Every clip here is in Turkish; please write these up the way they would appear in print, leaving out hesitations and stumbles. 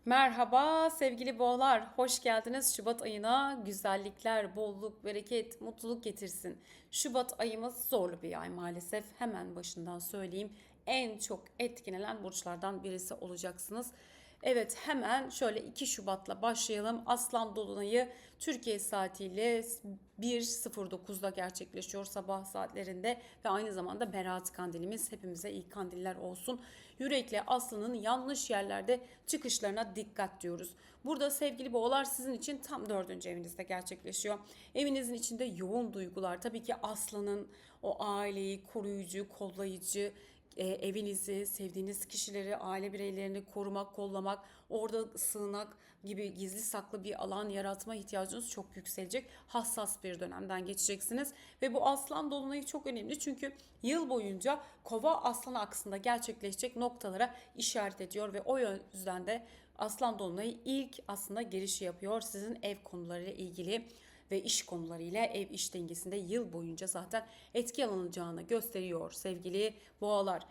Merhaba sevgili boğalar, hoş geldiniz Şubat ayına. Güzellikler, bolluk, bereket, mutluluk getirsin. Şubat ayımız zorlu bir ay maalesef. Hemen başından söyleyeyim. En çok etkilenen burçlardan birisi olacaksınız. Evet, hemen şöyle 2 Şubat'la başlayalım. Aslan Dolunay'ı Türkiye saatiyle 1.09'da gerçekleşiyor sabah saatlerinde ve aynı zamanda Berat Kandilimiz, hepimize iyi kandiller olsun. Yürekli Aslan'ın yanlış yerlerde çıkışlarına dikkat diyoruz. Burada sevgili boğalar sizin için tam 4. evinizde gerçekleşiyor. Evinizin içinde yoğun duygular, tabii ki Aslan'ın o aileyi koruyucu, kollayıcı, evinizi, sevdiğiniz kişileri, aile bireylerini korumak, kollamak, orada sığınak gibi gizli saklı bir alan yaratma ihtiyacınız çok yükselecek. Hassas bir dönemden geçeceksiniz ve bu aslan dolunayı çok önemli çünkü yıl boyunca kova aslan aksında gerçekleşecek noktalara işaret ediyor ve o yüzden de aslan dolunayı ilk aslında girişi yapıyor sizin ev konularıyla ilgili ve iş konularıyla ev iş dengesinde yıl boyunca zaten etki alınacağını gösteriyor sevgili boğalar.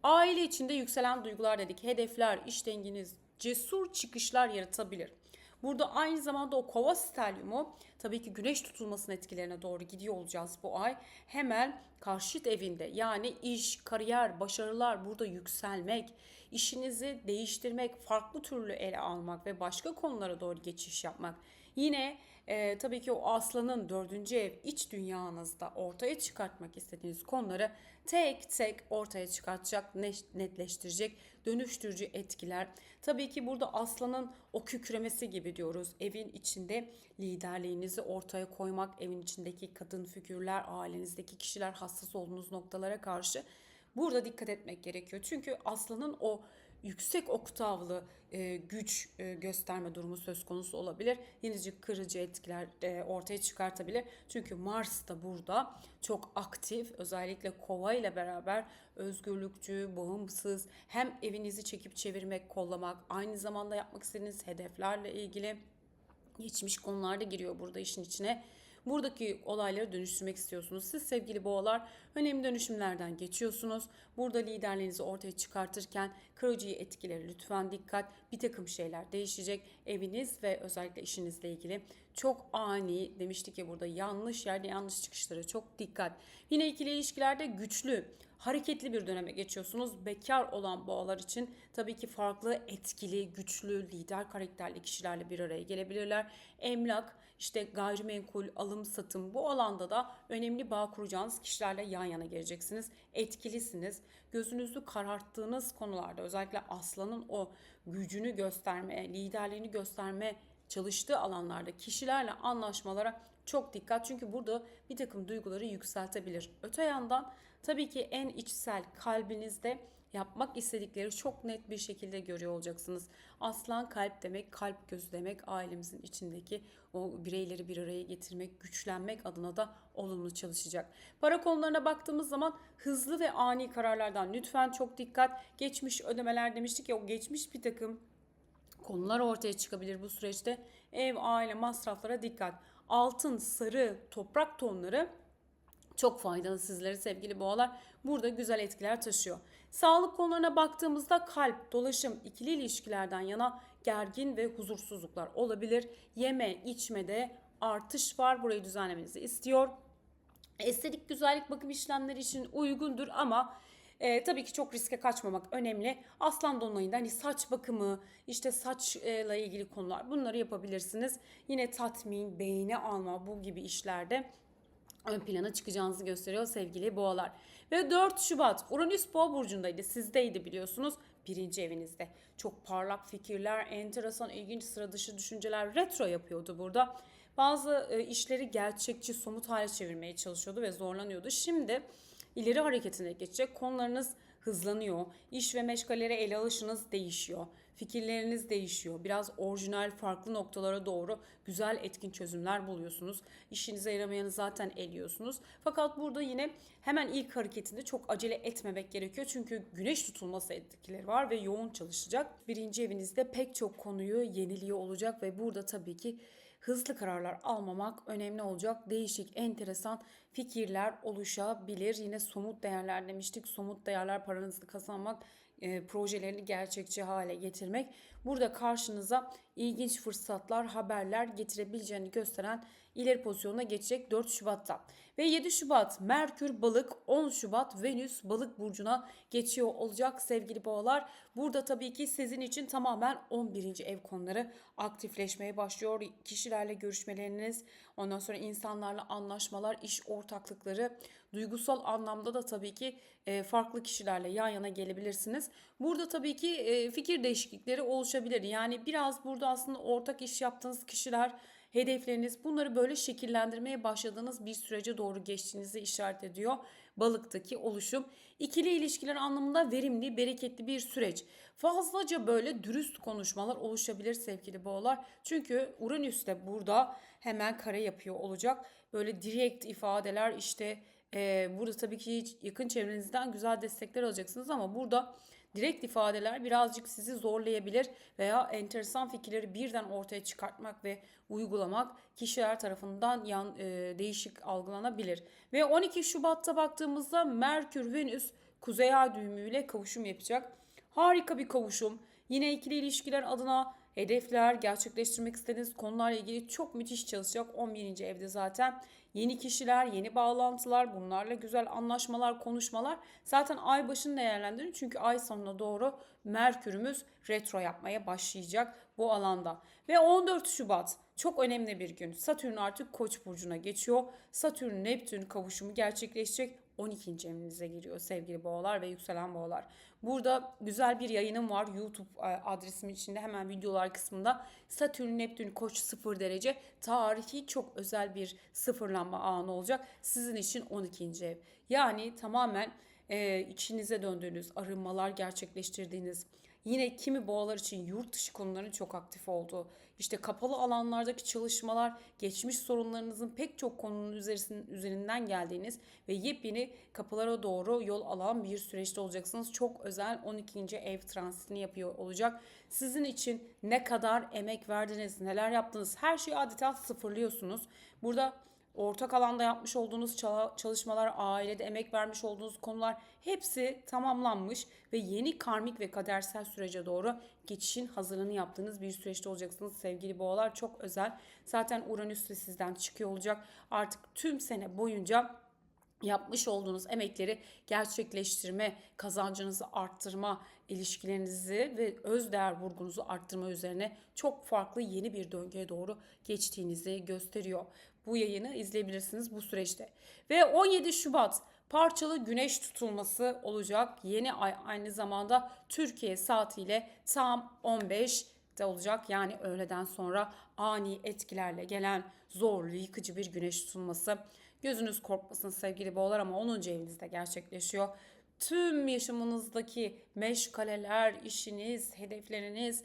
Aile içinde yükselen duygular dedik. Hedefler, iş dengeniz, cesur çıkışlar yaratabilir. Burada aynı zamanda o kova stelyumu tabii ki güneş tutulmasının etkilerine doğru gidiyor olacağız bu ay. Hemen karşıt evinde yani iş, kariyer, başarılar, burada yükselmek, işinizi değiştirmek, farklı türlü ele almak ve başka konulara doğru geçiş yapmak. Yine tabii ki o aslanın 4. ev iç dünyanızda ortaya çıkartmak istediğiniz konuları tek tek ortaya çıkartacak, netleştirecek, dönüştürücü etkiler. Tabii ki burada aslanın o kükremesi gibi diyoruz. Evin içinde liderliğinizi ortaya koymak, evin içindeki kadın figürler, ailenizdeki kişiler, hassas olduğunuz noktalara karşı burada dikkat etmek gerekiyor. Çünkü aslanın o yüksek oktavlı güç gösterme durumu söz konusu olabilir. Yenici kırıcı etkiler ortaya çıkartabilir. Çünkü Mars da burada çok aktif. Özellikle Kova ile beraber özgürlükçü, bağımsız, hem evinizi çekip çevirmek, kollamak, aynı zamanda yapmak istediğiniz hedeflerle ilgili geçmiş konularda giriyor burada işin içine. Buradaki olayları dönüştürmek istiyorsunuz. Siz sevgili boğalar önemli dönüşümlerden geçiyorsunuz. Burada liderliğinizi ortaya çıkartırken kırıcı etkileri lütfen dikkat. Bir takım şeyler değişecek. Eviniz ve özellikle işinizle ilgili çok ani, demiştik ya burada yanlış yerde yanlış çıkışlara çok dikkat. Yine ikili ilişkilerde güçlü, hareketli bir döneme geçiyorsunuz. Bekar olan boğalar için tabii ki farklı, etkili, güçlü, lider karakterli kişilerle bir araya gelebilirler. Emlak, işte gayrimenkul, alım satım, bu alanda da önemli bağ kuracağınız kişilerle yan yana geleceksiniz. Etkilisiniz. Gözünüzü kararttığınız konularda özellikle aslanın o gücünü gösterme, liderliğini gösterme çalıştığı alanlarda kişilerle anlaşmalara çok dikkat. Çünkü burada bir takım duyguları yükseltebilir. Öte yandan tabii ki en içsel kalbinizde yapmak istedikleri çok net bir şekilde görüyor olacaksınız. Aslan kalp demek, kalp gözü demek, ailemizin içindeki o bireyleri bir araya getirmek, güçlenmek adına da olumlu çalışacak. Para konularına baktığımız zaman hızlı ve ani kararlardan lütfen çok dikkat. Geçmiş ödemeler demiştik ya, o geçmiş bir takım konular ortaya çıkabilir bu süreçte. Ev, aile, masraflara dikkat. Altın, sarı, toprak tonları çok faydalı sizlere sevgili boğalar. Burada güzel etkiler taşıyor. Sağlık konularına baktığımızda kalp, dolaşım, ikili ilişkilerden yana gergin ve huzursuzluklar olabilir. Yeme, içmede artış var. Burayı düzenlemenizi istiyor. Estetik güzellik bakım işlemleri için uygundur ama tabii ki çok riske kaçmamak önemli. Aslan dolunayında hani saç bakımı, işte saçla ilgili konular, bunları yapabilirsiniz. Yine tatmin, beğeni alma, bu gibi işlerde ön plana çıkacağınızı gösteriyor sevgili boğalar. Ve 4 Şubat Uranüs Boğa burcundaydı. Sizdeydi biliyorsunuz. 1. evinizde. Çok parlak fikirler, enteresan, ilginç, sıra dışı düşünceler retro yapıyordu burada. Bazı işleri gerçekçi, somut hale çevirmeye çalışıyordu ve zorlanıyordu. Şimdi ileri hareketine geçecek. Konularınız hızlanıyor. İş ve meşgalelere ele alışınız değişiyor. Fikirleriniz değişiyor. Biraz orijinal, farklı noktalara doğru güzel, etkin çözümler buluyorsunuz. İşinize yaramayanı zaten eliyorsunuz. Fakat burada yine hemen ilk hareketinde çok acele etmemek gerekiyor. Çünkü güneş tutulması etkileri var ve yoğun çalışacak. 1. evinizde pek çok konuyu yeniliyor olacak ve burada tabii ki hızlı kararlar almamak önemli olacak. Değişik, enteresan fikirler oluşabilir. Yine somut değerler demiştik. Somut değerler, paranızı kazanmak projelerini gerçekçi hale getirmek. Burada karşınıza ilginç fırsatlar, haberler getirebileceğini gösteren ileri pozisyonuna geçecek 4 Şubat'ta. Ve 7 Şubat Merkür Balık, 10 Şubat Venüs Balık burcuna geçiyor olacak sevgili boğalar. Burada tabii ki sizin için tamamen 11. ev konuları aktifleşmeye başlıyor. Kişilerle görüşmeleriniz, ondan sonra insanlarla anlaşmalar, iş ortaklıkları, duygusal anlamda da tabii ki farklı kişilerle yan yana gelebilirsiniz. Burada tabii ki fikir değişiklikleri oluşabilir. Yani biraz burada aslında ortak iş yaptığınız kişiler, hedefleriniz, bunları böyle şekillendirmeye başladığınız bir sürece doğru geçtiğinizi işaret ediyor balıktaki oluşum. İkili ilişkiler anlamında verimli, bereketli bir süreç. Fazlaca böyle dürüst konuşmalar oluşabilir sevgili boğalar. Çünkü Uranüs de burada hemen kare yapıyor olacak. Böyle direkt ifadeler, işte burada tabii ki yakın çevrenizden güzel destekler alacaksınız ama burada direkt ifadeler birazcık sizi zorlayabilir veya enteresan fikirleri birden ortaya çıkartmak ve uygulamak kişiler tarafından değişik algılanabilir. Ve 12 Şubat'ta baktığımızda Merkür Venüs Kuzey Ay düğümüyle kavuşum yapacak. Harika bir kavuşum. Yine ikili ilişkiler adına hedefler, gerçekleştirmek istediğiniz konularla ilgili çok müthiş çalışacak 11. evde zaten. Yeni kişiler, yeni bağlantılar, bunlarla güzel anlaşmalar, konuşmalar. Zaten ay başını değerlendirin çünkü ay sonuna doğru Merkürümüz retro yapmaya başlayacak bu alanda. Ve 14 Şubat çok önemli bir gün. Satürn artık Koç burcuna geçiyor. Satürn Neptün kavuşumu gerçekleşecek. 12. evinize giriyor sevgili boğalar ve yükselen boğalar. Burada güzel bir yayınım var YouTube adresimin içinde, hemen videolar kısmında. Satürn Neptün Koç 0 derece tarihi çok özel bir sıfırlanma anı olacak. Sizin için 12. ev. Yani tamamen içinize döndüğünüz, arınmalar gerçekleştirdiğiniz, yine kimi boğalar için yurt dışı konuların çok aktif olduğu, işte kapalı alanlardaki çalışmalar, geçmiş sorunlarınızın pek çok konunun üzerinden geldiğiniz ve yepyeni kapılara doğru yol alan bir süreçte olacaksınız. Çok özel 12. ev transitini yapıyor olacak. Sizin için ne kadar emek verdiniz, neler yaptınız, her şeyi adeta sıfırlıyorsunuz. Burada ortak alanda yapmış olduğunuz çalışmalar, ailede emek vermiş olduğunuz konular hepsi tamamlanmış ve yeni karmik ve kadersel sürece doğru geçişin hazırlığını yaptığınız bir süreçte olacaksınız sevgili boğalar. Çok özel. Zaten Uranüs de sizden çıkıyor olacak. Artık tüm sene boyunca yapmış olduğunuz emekleri gerçekleştirme, kazancınızı arttırma, ilişkilerinizi ve öz değer vurgunuzu arttırma üzerine çok farklı yeni bir döngüye doğru geçtiğinizi gösteriyor. Bu yayını izleyebilirsiniz bu süreçte. Ve 17 Şubat parçalı güneş tutulması olacak. Yeni ay aynı zamanda Türkiye saatiyle tam 15'te olacak. Yani öğleden sonra ani etkilerle gelen zorlu, yıkıcı bir güneş tutulması. Gözünüz korkmasın sevgili boğalar ama 10. evinizde gerçekleşiyor. Tüm yaşamınızdaki meşgaleler, işiniz, hedefleriniz,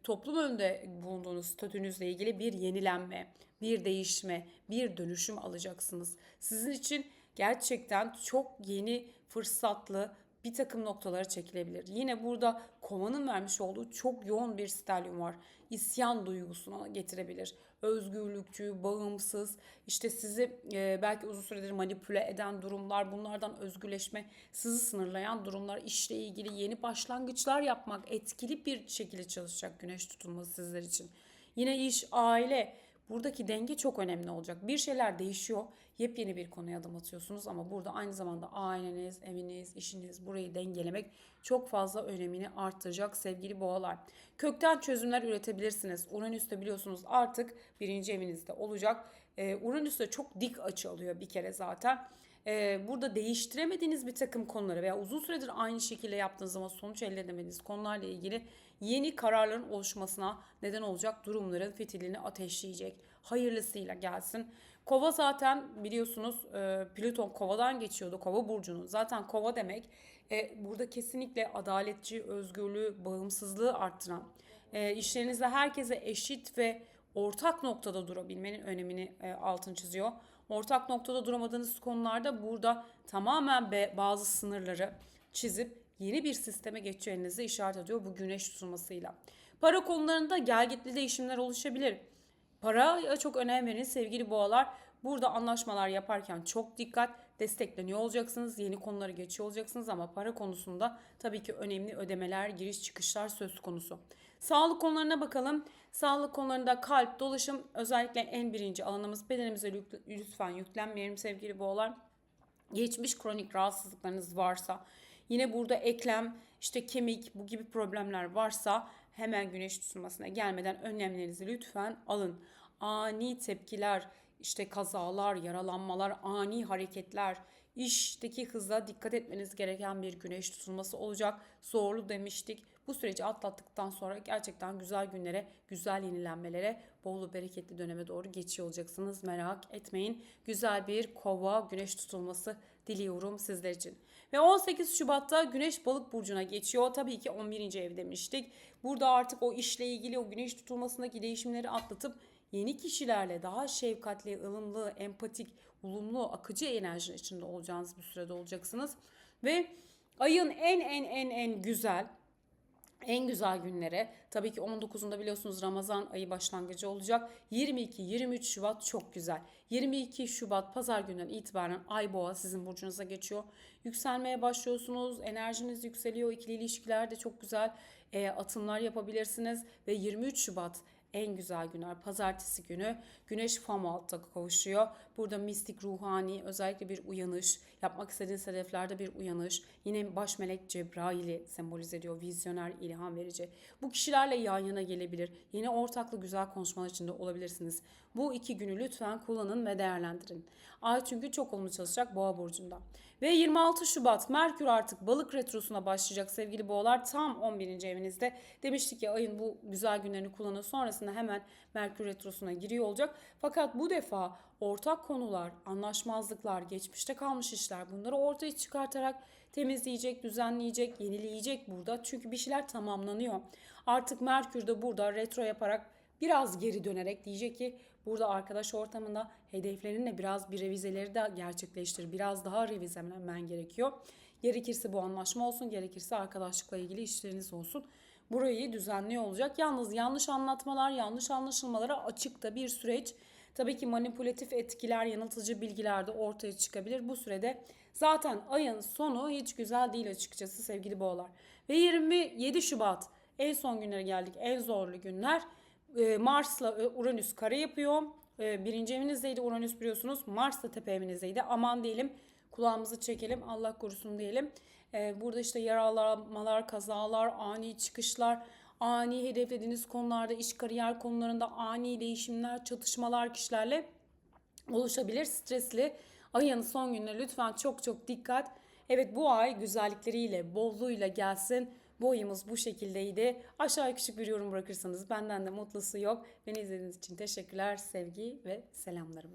toplum önünde bulunduğunuz statünüzle ilgili bir yenilenme, bir değişme, bir dönüşüm alacaksınız. Sizin için gerçekten çok yeni, fırsatlı bir takım noktalara çekilebilir. Yine burada kovanın vermiş olduğu çok yoğun bir stelyum var. İsyan duygusuna getirebilir. Özgürlükçü, bağımsız, işte sizi belki uzun süredir manipüle eden durumlar, bunlardan özgürleşme, sizi sınırlayan durumlar, işle ilgili yeni başlangıçlar yapmak, etkili bir şekilde çalışacak güneş tutulması sizler için. Yine iş, aile, buradaki denge çok önemli olacak. Bir şeyler değişiyor. Yepyeni bir konuya adım atıyorsunuz ama burada aynı zamanda aileniz, eviniz, işiniz, burayı dengelemek çok fazla önemini arttıracak sevgili boğalar. Kökten çözümler üretebilirsiniz. Uranüs de biliyorsunuz artık 1. evinizde olacak. Uranüs de çok dik açı alıyor bir kere zaten. Burada değiştiremediğiniz bir takım konuları veya uzun süredir aynı şekilde yaptığınız zaman sonuç elde edemediğiniz konularla ilgili yeni kararların oluşmasına neden olacak durumların fitilini ateşleyecek. Hayırlısıyla gelsin. Kova zaten biliyorsunuz Plüton kovadan geçiyordu, kova burcunun. Zaten kova demek burada kesinlikle adaletçi, özgürlüğü, bağımsızlığı arttıran, işlerinizde herkese eşit ve ortak noktada durabilmenin önemini altını çiziyor. Ortak noktada duramadığınız konularda burada tamamen bazı sınırları çizip yeni bir sisteme geçeceğinizi işaret ediyor bu güneş tutulmasıyla. Para konularında gelgitli değişimler oluşabilir. Paraya çok önem verin sevgili boğalar. Burada anlaşmalar yaparken çok dikkat. destekleniyor olacaksınız. Yeni konuları geçiyor olacaksınız ama para konusunda tabii ki önemli ödemeler, giriş çıkışlar söz konusu. Sağlık konularına bakalım. Sağlık konularında kalp, dolaşım özellikle en birinci alanımız. Bedenimize lütfen yüklenmeyelim sevgili boğalar. Geçmiş kronik rahatsızlıklarınız varsa, yine burada eklem, işte kemik bu gibi problemler varsa hemen güneş tutulmasına gelmeden önlemlerinizi lütfen alın. Ani tepkiler, işte kazalar, yaralanmalar, ani hareketler, işteki hıza dikkat etmeniz gereken bir güneş tutulması olacak. Zorlu demiştik. Bu süreci atlattıktan sonra gerçekten güzel günlere, güzel yenilenmelere, bollu bereketli döneme doğru geçiyor olacaksınız. Merak etmeyin. Güzel bir kova güneş tutulması diliyorum sizler için. Ve 18 Şubat'ta Güneş Balık burcuna geçiyor. Tabii ki 11. ev demiştik. Burada artık o işle ilgili o güneş tutulmasındaki değişimleri atlatıp yeni kişilerle daha şefkatli, ılımlı, empatik, ulumlu, akıcı enerji içinde olacağınız bir sürede olacaksınız. Ve ayın en güzel günlere, tabii ki 19'unda biliyorsunuz Ramazan ayı başlangıcı olacak. 22-23 Şubat çok güzel. 22 Şubat pazar gününden itibaren Ay Boğa sizin burcunuza geçiyor. Yükselmeye başlıyorsunuz. Enerjiniz yükseliyor. İkili ilişkilerde çok güzel atımlar yapabilirsiniz. Ve 23 Şubat en güzel günler. Pazartesi günü Güneş Fam altta kavuşuyor. Burada mistik, ruhani, özellikle bir uyanış, yapmak istediğiniz hedeflerde bir uyanış. Yine baş melek Cebrail'i sembolize ediyor. Vizyoner, ilham verici. Bu kişilerle yan yana gelebilir. Yine ortaklı güzel konuşmalar içinde olabilirsiniz. Bu 2 günü lütfen kullanın ve değerlendirin. Ay çünkü çok olumlu çalışacak Boğa burcunda. Ve 26 Şubat Merkür artık balık retrosuna başlayacak sevgili boğalar, tam 11. evinizde. Demiştik ya, ayın bu güzel günlerini kullanın, sonrasında hemen Merkür retrosuna giriyor olacak. Fakat bu defa ortak konular, anlaşmazlıklar, geçmişte kalmış işler, bunları ortaya çıkartarak temizleyecek, düzenleyecek, yenileyecek burada. Çünkü bir şeyler tamamlanıyor. Artık Merkür de burada retro yaparak biraz geri dönerek diyecek ki burada arkadaş ortamında hedeflerinle biraz bir revizeleri de gerçekleştir. Biraz daha revizelenmen gerekiyor. Gerekirse bu anlaşma olsun, gerekirse arkadaşlıkla ilgili işleriniz olsun. Burayı düzenli olacak. Yalnız yanlış anlatmalar, yanlış anlaşılmalara açık da bir süreç. Tabii ki manipülatif etkiler, yanıltıcı bilgiler de ortaya çıkabilir. Bu sürede zaten ayın sonu hiç güzel değil açıkçası sevgili boğalar. Ve 27 Şubat en son günlere geldik. En zorlu günler. Mars'la Uranüs kare yapıyor. Birinci evinizdeydi Uranüs biliyorsunuz. Mars da tepe evinizdeydi. Aman diyelim, kulağımızı çekelim, Allah korusun diyelim. Burada işte yaralanmalar, kazalar, ani çıkışlar, ani hedeflediğiniz konularda, iş kariyer konularında ani değişimler, çatışmalar kişilerle oluşabilir. Stresli ayın son gününe lütfen çok dikkat. Evet, bu ay güzellikleriyle, bolluğuyla gelsin. Bu ayımız bu şekildeydi. Aşağıya küçük bir yorum bırakırsanız benden de mutlusu yok. Beni izlediğiniz için teşekkürler, sevgi ve selamlarımla.